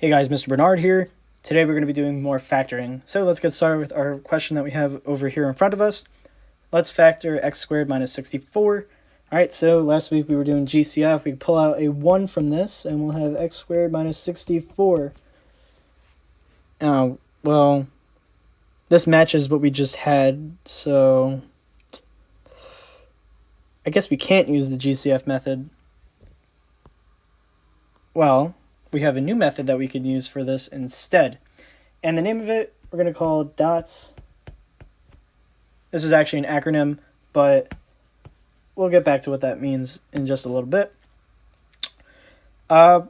Hey guys, Mr. Bernard here. Today we're going to be doing more factoring. So let's get started with our question that we have over here in front of us. Let's factor x squared minus 64. Alright, so last week we were doing GCF. We pull out a 1 from this and we'll have x squared minus 64. Well, this matches what we just had, so I guess we can't use the GCF method. Well, we have a new method that we could use for this instead. And the name of it, we're going to call dots. This is actually an acronym, but we'll get back to what that means in just a little bit. I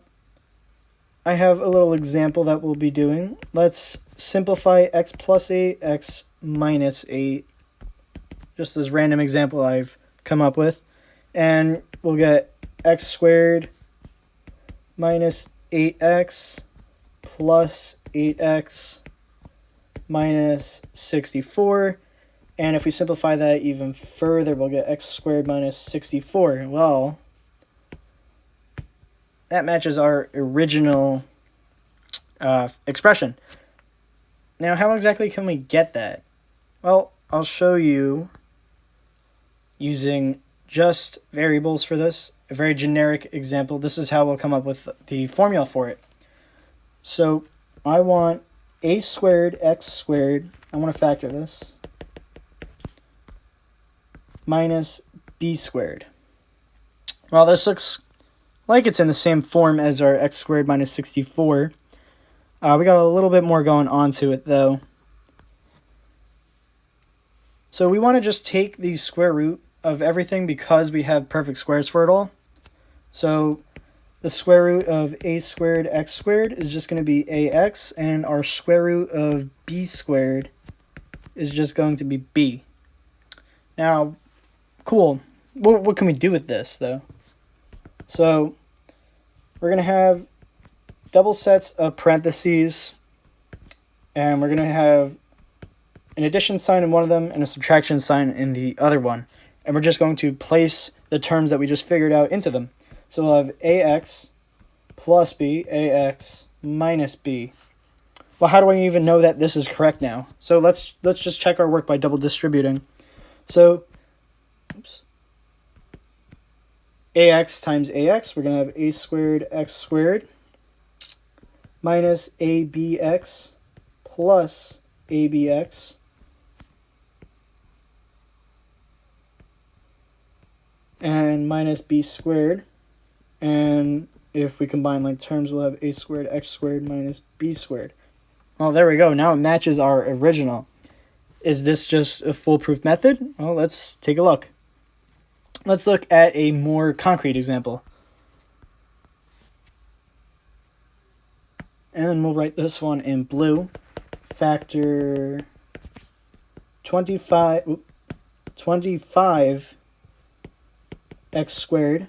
have a little example that we'll be doing. Let's simplify x plus 8, x minus 8. Just this random example I've come up with. And we'll get x squared minus 8x plus 8x minus 64. And if we simplify that even further, we'll get x squared minus 64. Well, that matches our original expression. Now, how exactly can we get that? Well, I'll show you using just variables for this. A very generic example. This is how we'll come up with the formula for it. So I want a squared x squared, I want to factor this, minus b squared. Well, this looks like it's in the same form as our x squared minus 64. We got a little bit more going on to it, though. So we want to just take the square root of everything because we have perfect squares for it all. So the square root of a squared x squared is just going to be ax, and our square root of b squared is just going to be b. Now, cool. What can we do with this, though? So we're going to have double sets of parentheses, and we're going to have an addition sign in one of them and a subtraction sign in the other one. And we're just going to place the terms that we just figured out into them. So we'll have ax plus b, ax minus b. Well, how do I even know that this is correct now? So let's just check our work by double distributing. So, ax times ax, we're going to have a squared x squared minus abx plus abx and minus b squared. And if we combine like terms, we'll have a squared x squared minus b squared. Well, there we go. Now it matches our original. Is this just a foolproof method? Well, let's take a look. Let's look at a more concrete example. And we'll write this one in blue. Factor 25 x squared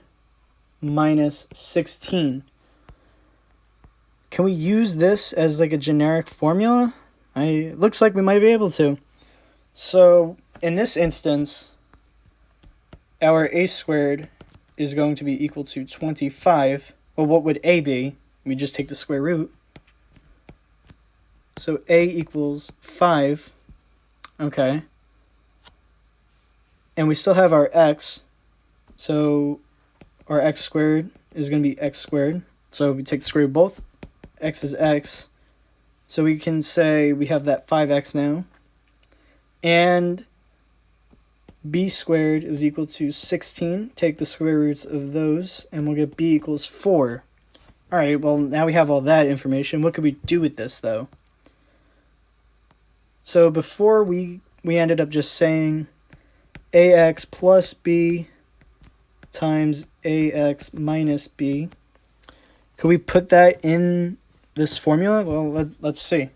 minus 16. Can we use this as like a generic formula? Looks like we might be able to. So in this instance, our a squared is going to be equal to 25. Well, what would a be? We just take the square root. So a equals 5. Okay. And we still have our x. So our x squared is going to be x squared. So we take the square root of both. X is x. So we can say we have that 5x now. And b squared is equal to 16. Take the square roots of those, and we'll get b equals 4. All right, well, now we have all that information. What could we do with this, though? So before we ended up just saying ax plus b times ax minus b. Could we put that in this formula? Well, let's see.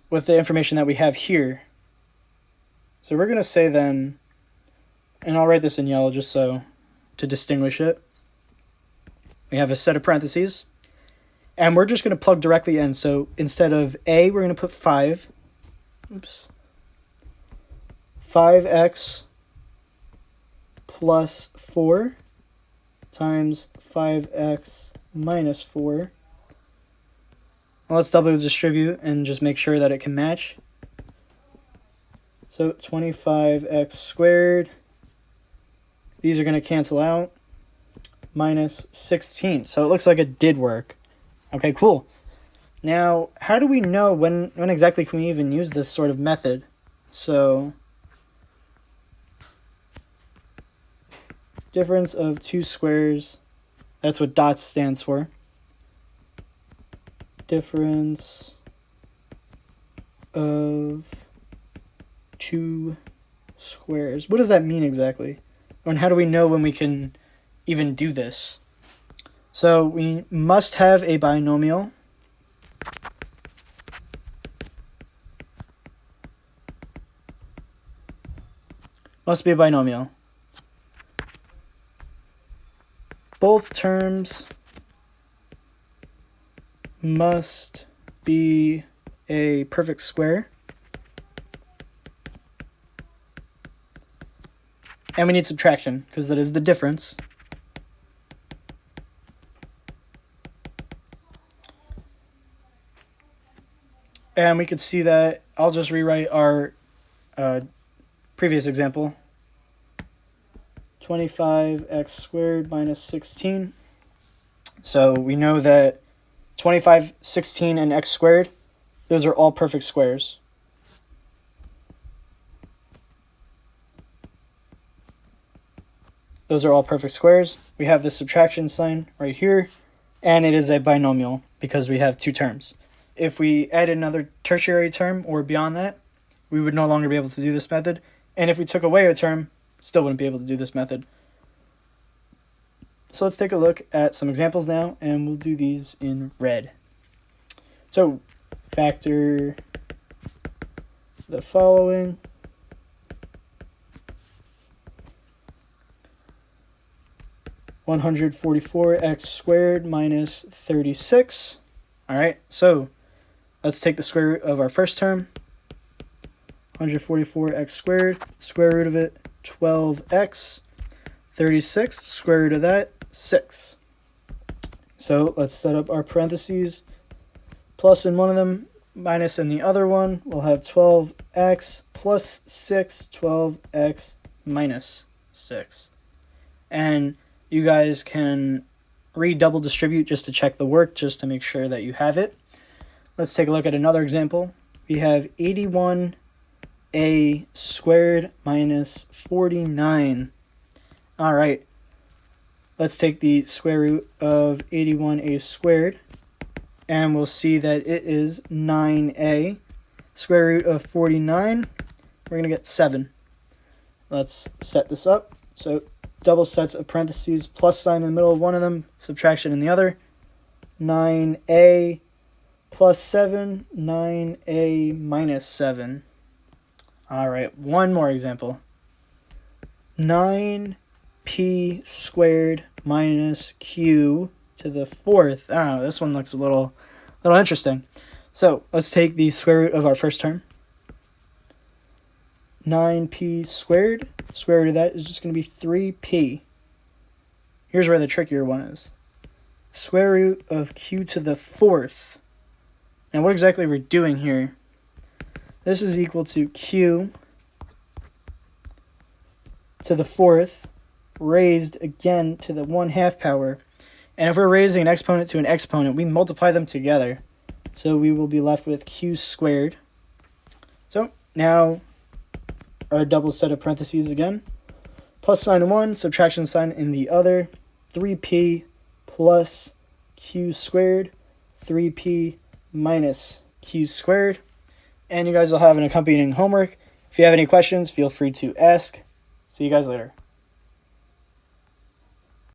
With the information that we have here. So we're going to say then, and I'll write this in yellow just so to distinguish it. We have a set of parentheses. And we're just going to plug directly in. So instead of a, we're going to put 5. 5x plus 4 times 5x minus 4 let's double distribute and just make sure that it can match. So 25x squared, these are going to cancel out, minus 16. So it looks like it did work. Okay, cool. Now, how do we know when exactly can we even use this sort of method? So, difference of two squares, that's what dots stands for. Difference of two squares. What does that mean exactly? And how do we know when we can even do this? So we must have a binomial. Must be a binomial. Both terms must be a perfect square. And we need subtraction, because that is the difference. And we could see that, I'll just rewrite our previous example. 25x squared minus 16. So we know that 25, 16, and x squared, those are all perfect squares. Those are all perfect squares. We have the subtraction sign right here, and it is a binomial because we have two terms. If we add another tertiary term or beyond that, we would no longer be able to do this method. And if we took away a term, still wouldn't be able to do this method. So let's take a look at some examples now, and we'll do these in red. So factor the following. (144x squared minus 36). All right, so let's take the square root of our first term. 144x squared, square root of it, 12x. 36, square root of that, 6. So let's set up our parentheses. Plus in one of them, minus in the other one. We'll have 12x plus 6, 12x minus 6. And you guys can double distribute just to check the work, just to make sure that you have it. Let's take a look at another example. We have 81a squared minus 49. All right, let's take the square root of 81a squared, and we'll see that it is 9a. Square root of 49, we're going to get 7. Let's set this up. So double sets of parentheses, plus sign in the middle of one of them, subtraction in the other. 9a plus 7, 9a minus 7. All right, one more example. 9p squared minus q to the fourth. I don't know, this one looks a little interesting. So let's take the square root of our first term. 9p squared, square root of that is just going to be 3p. Here's where the trickier one is. Square root of q to the fourth. Now what exactly we're doing here, this is equal to q to the fourth raised again to the 1/2 power. And if we're raising an exponent to an exponent, we multiply them together. So we will be left with q squared. So now our double set of parentheses again. Plus sign in one, subtraction sign in the other. 3p plus q squared, 3p minus q squared. And you guys will have an accompanying homework. If you have any questions, feel free to ask. See you guys later.